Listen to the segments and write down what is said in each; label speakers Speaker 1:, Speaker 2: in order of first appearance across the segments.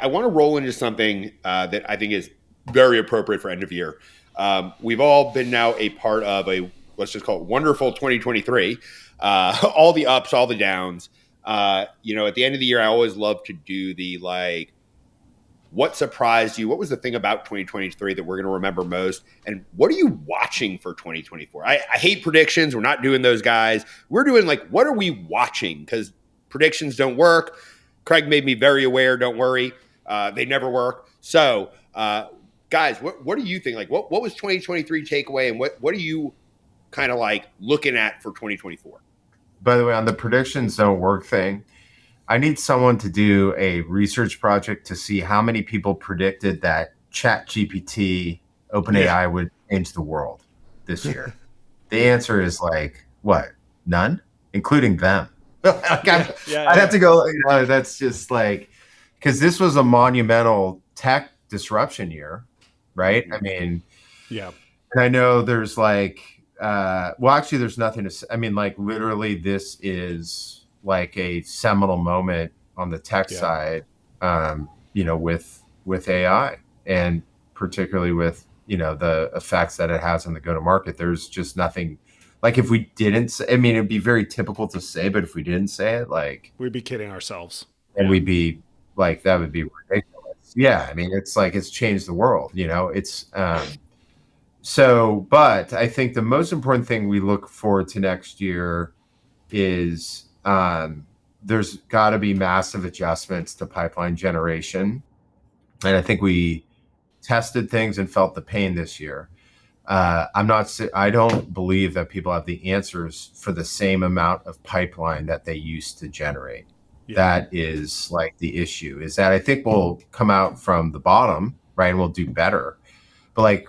Speaker 1: I want to roll into something that I think is very appropriate for end of year. We've all been now a part of a, let's just call it wonderful 2023. All the ups, all the downs. At the end of the year, I always love to do the like, what surprised you? What was the thing about 2023 that we're going to remember most? And what are you watching for 2024? I hate predictions. We're not doing those, guys. We're doing like, what are we watching? Because predictions don't work. Craig made me very aware. Don't worry. They never work. So, guys, what do you think? Like, what was 2023 takeaway, and what are you kind of like looking at for 2024?
Speaker 2: By the way, on the predictions don't work thing, I need someone to do a research project to see how many people predicted that ChatGPT, OpenAI would change the world this year. The answer is like, what? None, including them. I'd have to go, that's just like, because this was a monumental tech disruption year, right? I mean,
Speaker 3: yeah.
Speaker 2: And I know there's like, well, actually, there's nothing to say. I mean, like, literally, this is like a seminal moment on the tech side, with AI, and particularly with, the effects that it has on the go-to-market. There's just nothing. Like, if we didn't say, I mean, it'd be very typical to say, but if we didn't say it, like,
Speaker 3: we'd be kidding ourselves.
Speaker 2: And we'd be like, that would be ridiculous. Yeah. I mean, it's like, it's changed the world, it's, but I think the most important thing we look forward to next year is, there's got to be massive adjustments to pipeline generation. And I think we tested things and felt the pain this year. I don't believe that people have the answers for the same amount of pipeline that they used to generate. Yeah. That is like the issue, is that I think we'll come out from the bottom, right? And we'll do better. But like,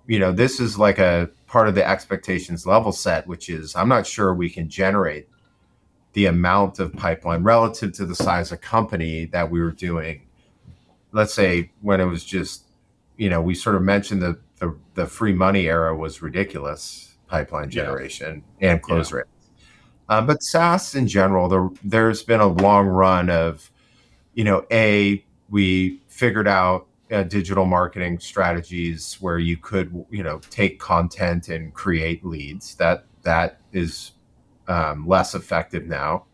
Speaker 2: this is like a part of the expectations level set, which is, I'm not sure we can generate the amount of pipeline relative to the size of company that we were doing. Let's say when it was just, we sort of mentioned the free money era was ridiculous pipeline generation and close rates. But SaaS in general, there's been a long run of, we figured out digital marketing strategies where you could, take content and create leads. That is less effective now.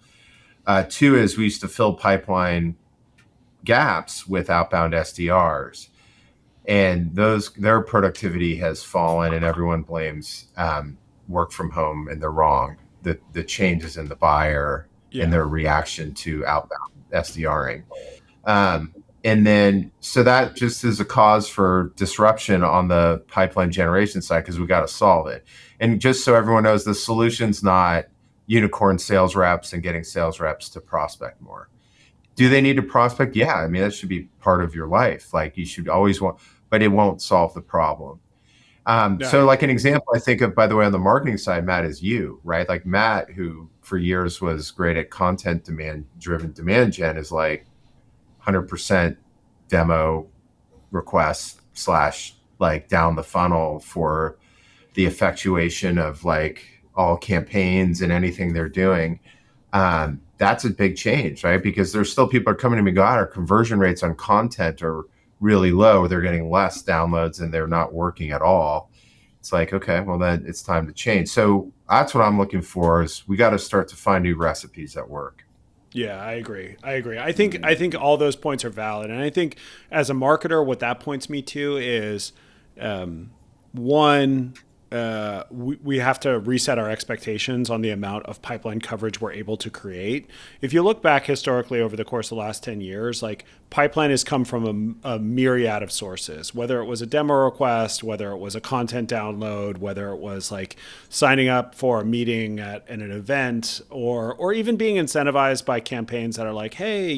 Speaker 2: Two is we used to fill pipeline gaps with outbound SDRs, and their productivity has fallen, and everyone blames work from home, and they're wrong. The changes in the buyer and their reaction to outbound SDRing. And then, so that just is a cause for disruption on the pipeline generation side, because we got to solve it. And just so everyone knows, the solution's not unicorn sales reps and getting sales reps to prospect more. Do they need to prospect? Yeah. I mean, that should be part of your life. Like, you should always want, but it won't solve the problem. So like an example I think of, by the way, on the marketing side, Matt, is you, right? Like Matt, who for years was great at content driven demand gen, is like 100% demo requests / like down the funnel for the effectuation of like all campaigns and anything they're doing. That's a big change, right? Because there's still people are coming to me, God, our conversion rates on content are really low. They're getting less downloads and they're not working at all. It's like, okay, well then it's time to change. So that's what I'm looking for, is we got to start to find new recipes that work.
Speaker 3: Yeah, I agree. I think all those points are valid. And I think as a marketer, what that points me to is, one, we have to reset our expectations on the amount of pipeline coverage we're able to create. If you look back historically over the course of the last 10 years, like pipeline has come from a myriad of sources, whether it was a demo request, whether it was a content download, whether it was like signing up for a meeting at an event, or even being incentivized by campaigns that are like, hey,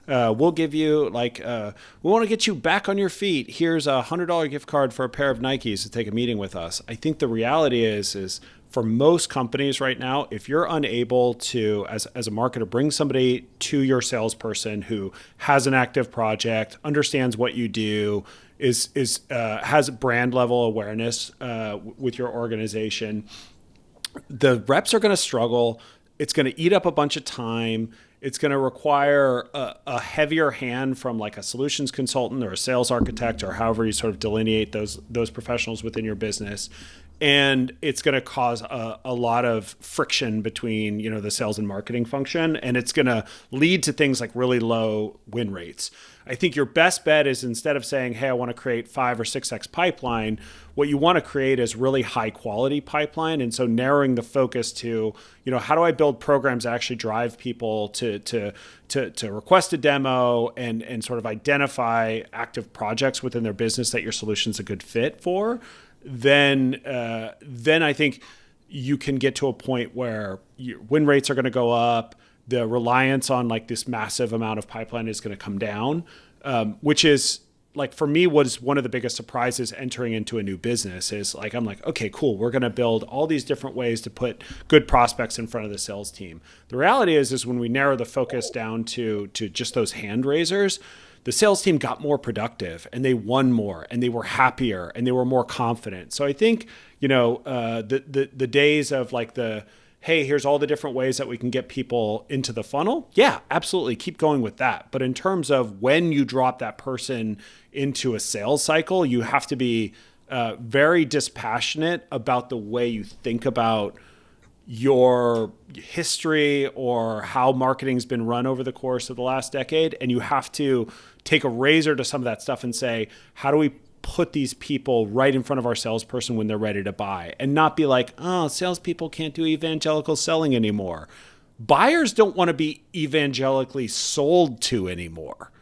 Speaker 3: we'll give you we want to get you back on your feet. Here's a $100 gift card for a pair of Nikes to take a meeting with us. I think the reality is for most companies right now, if you're unable to, as a marketer, bring somebody to your salesperson who has an active project, understands what you do, has brand level awareness with your organization, the reps are going to struggle. It's going to eat up a bunch of time. It's going to require a heavier hand from like a solutions consultant or a sales architect or however you sort of delineate those professionals within your business. And it's going to cause a lot of friction between, the sales and marketing function. And it's going to lead to things like really low win rates. I think your best bet is, instead of saying, hey, I want to create 5 or 6x pipeline, what you want to create is really high quality pipeline. And so narrowing the focus to, how do I build programs that actually drive people to request a demo and sort of identify active projects within their business that your solution's a good fit for. Then I think you can get to a point where your win rates are going to go up. The reliance on like this massive amount of pipeline is going to come down, which is like, for me, was one of the biggest surprises entering into a new business is like, I'm like, okay, cool. We're going to build all these different ways to put good prospects in front of the sales team. The reality is when we narrow the focus down to just those hand raisers, the sales team got more productive and they won more and they were happier and they were more confident. So I think, the days of like hey, here's all the different ways that we can get people into the funnel. Yeah, absolutely. Keep going with that. But in terms of when you drop that person into a sales cycle, you have to be very dispassionate about the way you think about your history or how marketing's been run over the course of the last decade. And you have to take a razor to some of that stuff and say, how do we put these people right in front of our salesperson when they're ready to buy, and not be like, oh, salespeople can't do evangelical selling anymore. Buyers don't want to be evangelically sold to anymore.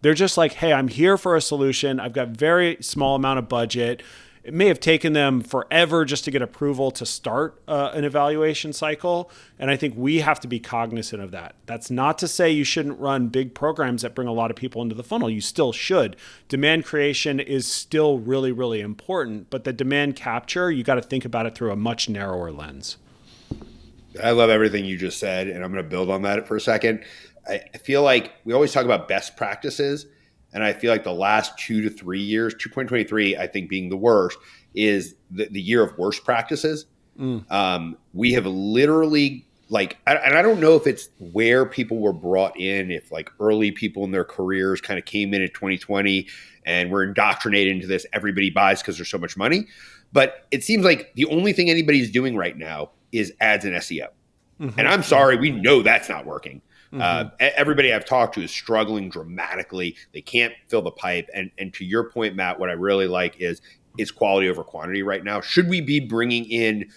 Speaker 3: They're just like, hey, I'm here for a solution. I've got very small amount of budget. It may have taken them forever just to get approval to start an evaluation cycle. And I think we have to be cognizant of that. That's not to say you shouldn't run big programs that bring a lot of people into the funnel. You still should. Demand creation is still really, really important. But the demand capture, you got to think about it through a much narrower lens.
Speaker 1: I love everything you just said, and I'm going to build on that for a second. I feel like we always talk about best practices. And I feel like the last 2 to 3 years, 2023, I think being the worst, is the year of worst practices. We have literally and I don't know if it's where people were brought in, if like early people in their careers kind of came in 2020 and were indoctrinated into this, everybody buys because there's so much money. But it seems like the only thing anybody's doing right now is ads and SEO. Mm-hmm. And I'm sorry, we know that's not working. Everybody I've talked to is struggling dramatically. They can't fill the pipe. And to your point, Matt, what I really like is quality over quantity right now. Should we be bringing in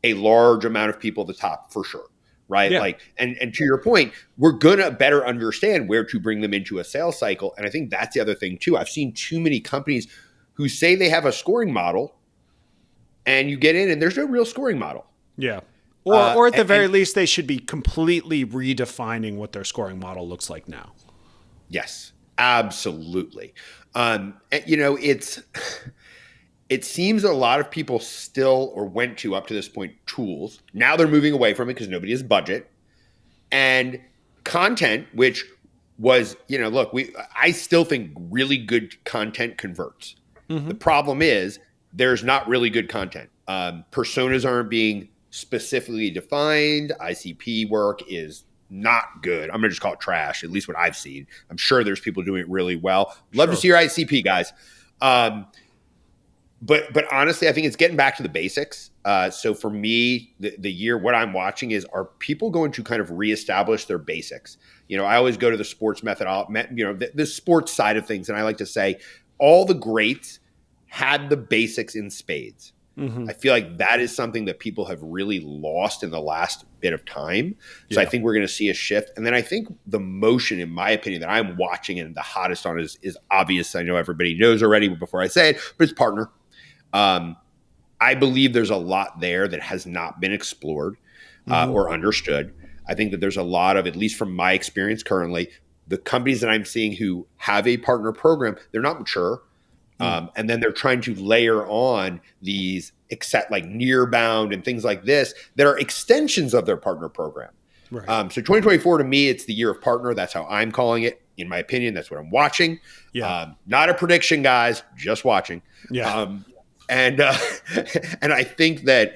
Speaker 1: a large amount of people at the top? For sure. Right. Yeah. And to your point, we're going to better understand where to bring them into a sales cycle. And I think that's the other thing too. I've seen too many companies who say they have a scoring model, and you get in and there's no real scoring model.
Speaker 3: Yeah. Or at the very least, they should be completely redefining what their scoring model looks like now.
Speaker 1: Yes, absolutely. It seems a lot of people still or went to, up to this point, tools. Now they're moving away from it because nobody has budget. And content, which was, I still think really good content converts. Mm-hmm. The problem is there's not really good content. Personas aren't being specifically defined. ICP work is not good. I'm going to just call it trash, at least what I've seen. I'm sure there's people doing it really well. Love to see your ICP, guys. But honestly, I think it's getting back to the basics. So for me, the year, what I'm watching is, are people going to kind of reestablish their basics? I always go to the sports methodology, the sports side of things. And I like to say all the greats had the basics in spades. Mm-hmm. I feel like that is something that people have really lost in the last bit of time. So I think we're going to see a shift. And then I think the motion, in my opinion, that I'm watching and the hottest on is obvious. I know everybody knows already before I say it, but it's partner. I believe there's a lot there that has not been explored or understood. I think that there's a lot of, at least from my experience currently, the companies that I'm seeing who have a partner program, they're not mature. And then they're trying to layer on these like near bound and things like this that are extensions of their partner program. Right. So 2024 to me, it's the year of partner. That's how I'm calling it. In my opinion, that's what I'm watching. Yeah. Not a prediction, guys, just watching. Yeah. And I think that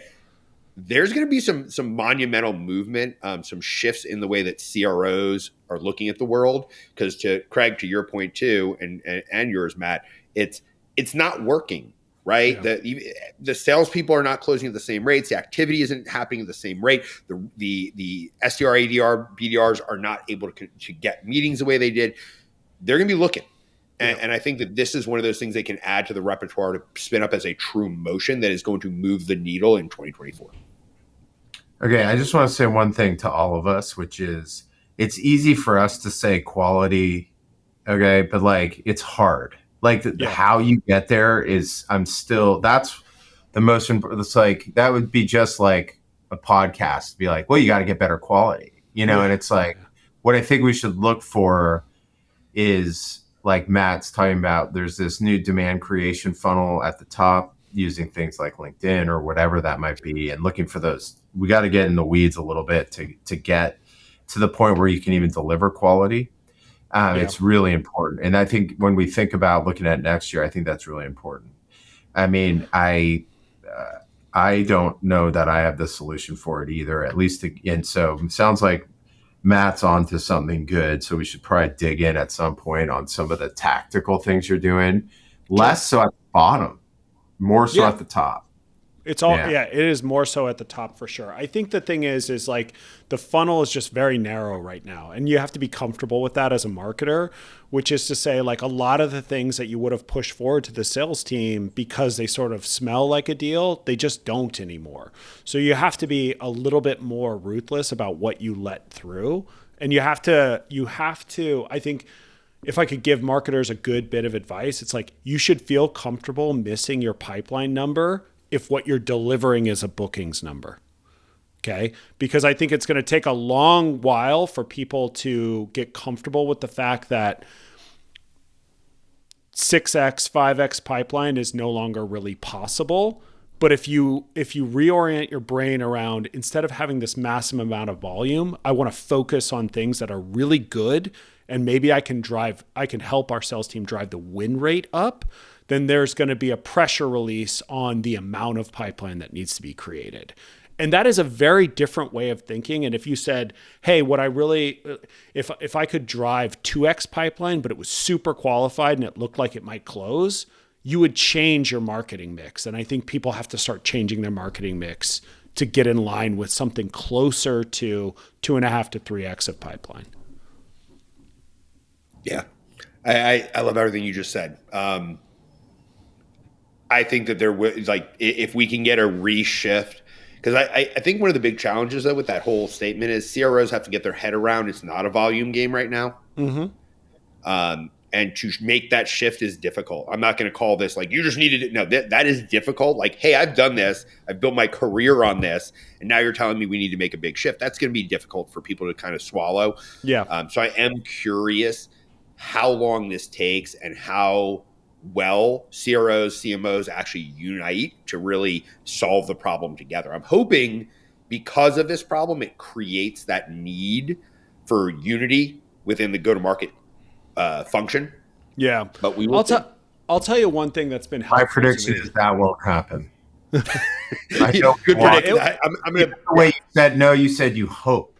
Speaker 1: there's going to be some monumental movement, some shifts in the way that CROs are looking at the world. Because to Craig, to your point too, and yours, Matt, it's not working, right?
Speaker 3: Yeah.
Speaker 1: The salespeople are not closing at the same rates. The activity isn't happening at the same rate. The SDR, ADR, BDRs are not able to get meetings the way they did. They're going to be looking. And I think that this is one of those things they can add to the repertoire to spin up as a true motion that is going to move the needle in 2024.
Speaker 2: Okay, I just want to say one thing to all of us, which is it's easy for us to say quality, okay, but like it's hard. Like how you get there is that's the most important. It's like that would be just like a podcast, be like, well, you got to get better quality, and it's like what I think we should look for is like Matt's talking about, there's this new demand creation funnel at the top using things like LinkedIn or whatever that might be, and looking for those. We got to get in the weeds a little bit to get to the point where you can even deliver quality. It's really important. And I think when we think about looking at next year, I think that's really important. I mean, I don't know that I have the solution for it either, at least. And so it sounds like Matt's onto something good. So we should probably dig in at some point on some of the tactical things you're doing, less so at the bottom, more so at the top.
Speaker 3: It's all, it is more so at the top for sure. I think the thing is like the funnel is just very narrow right now. And you have to be comfortable with that as a marketer, which is to say like a lot of the things that you would have pushed forward to the sales team because they sort of smell like a deal, they just don't anymore. So you have to be a little bit more ruthless about what you let through. And you have to, I think, if I could give marketers a good bit of advice, it's like you should feel comfortable missing your pipeline number if what you're delivering is a bookings number. Okay. Because I think it's going to take a long while for people to get comfortable with the fact that 6x, 5x pipeline is no longer really possible. But if you reorient your brain around, instead of having this massive amount of volume, I want to focus on things that are really good. And maybe I can help our sales team drive the win rate up. Then there's going to be a pressure release on the amount of pipeline that needs to be created. And that is a very different way of thinking. And if you said, hey, if I could drive 2x pipeline, but it was super qualified and it looked like it might close, you would change your marketing mix. And I think people have to start changing their marketing mix to get in line with something closer to 2.5 to 3x of pipeline.
Speaker 1: Yeah. I love everything you just said. I think that there was like, if we can get a reshift, because I think one of the big challenges though with that whole statement is CROs have to get their head around it's not a volume game right now. Mm-hmm. And to make that shift is difficult. I'm not going to call this like you just needed it. No, that is difficult. Like, hey, I've done this. I've built my career on this. And now you're telling me we need to make a big shift. That's going to be difficult for people to kind of swallow.
Speaker 3: Yeah.
Speaker 1: So I am curious how long this takes and how well CROs, CMOs actually unite to really solve the problem together. I'm hoping because of this problem, it creates that need for unity within the go-to-market function.
Speaker 3: Yeah.
Speaker 1: But we will
Speaker 3: I'll tell you one thing that's been helpful.
Speaker 2: My prediction is that won't happen.
Speaker 1: I don't good prediction. I'm gonna,
Speaker 2: the way you said no, you said you hope.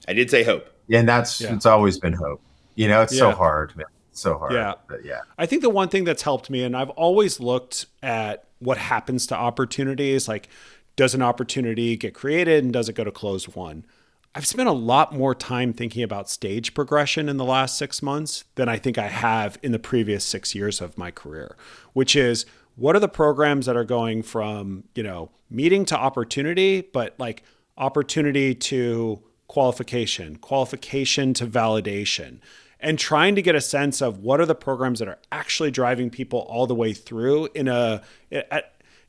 Speaker 1: I did say hope.
Speaker 2: Yeah, and it's always been hope. It's so hard, man. So hard.
Speaker 3: Yeah.
Speaker 2: But yeah.
Speaker 3: I think the one thing that's helped me, and I've always looked at what happens to opportunities, like does an opportunity get created and does it go to close one? I've spent a lot more time thinking about stage progression in the last 6 months than I think I have in the previous 6 years of my career, which is what are the programs that are going from, meeting to opportunity, but like opportunity to qualification to validation, and trying to get a sense of what are the programs that are actually driving people all the way through in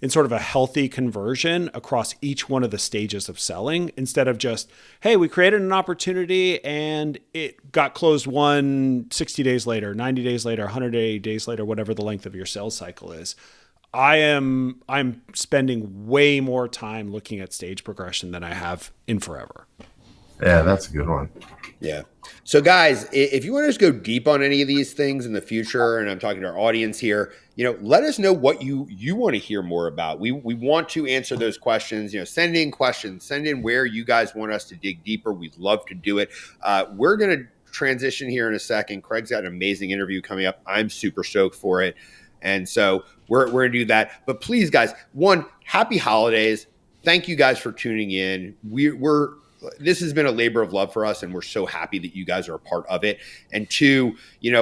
Speaker 3: sort of a healthy conversion across each one of the stages of selling, instead of just, hey, we created an opportunity and it got closed 60 days later, 90 days later, 180 days later, whatever the length of your sales cycle is. I'm spending way more time looking at stage progression than I have in forever.
Speaker 2: Yeah, that's a good one.
Speaker 1: Yeah. So guys, if you want to just go deep on any of these things in the future, and I'm talking to our audience here, let us know what you want to hear more about. We want to answer those questions. Send in questions, send in where you guys want us to dig deeper. We'd love to do it. We're going to transition here in a second. Craig's got an amazing interview coming up. I'm super stoked for it. And so we're going to do that. But please, guys, one, happy holidays. Thank you guys for tuning in. This has been a labor of love for us, and we're so happy that you guys are a part of it. And two,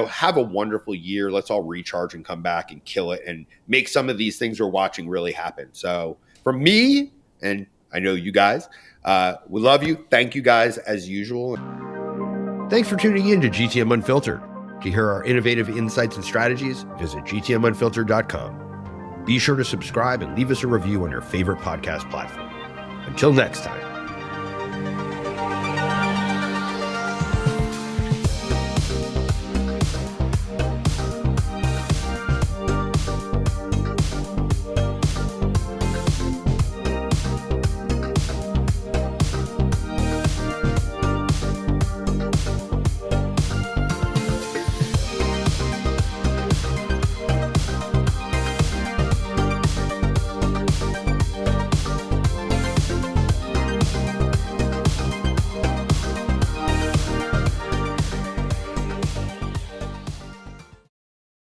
Speaker 1: have a wonderful year. Let's all recharge and come back and kill it and make some of these things we're watching really happen. So from me, and I know you guys, we love you. Thank you guys as usual. Thanks for tuning in to GTM Unfiltered. To hear our innovative insights and strategies, visit gtmunfiltered.com. Be sure to subscribe and leave us a review on your favorite podcast platform. Until next time.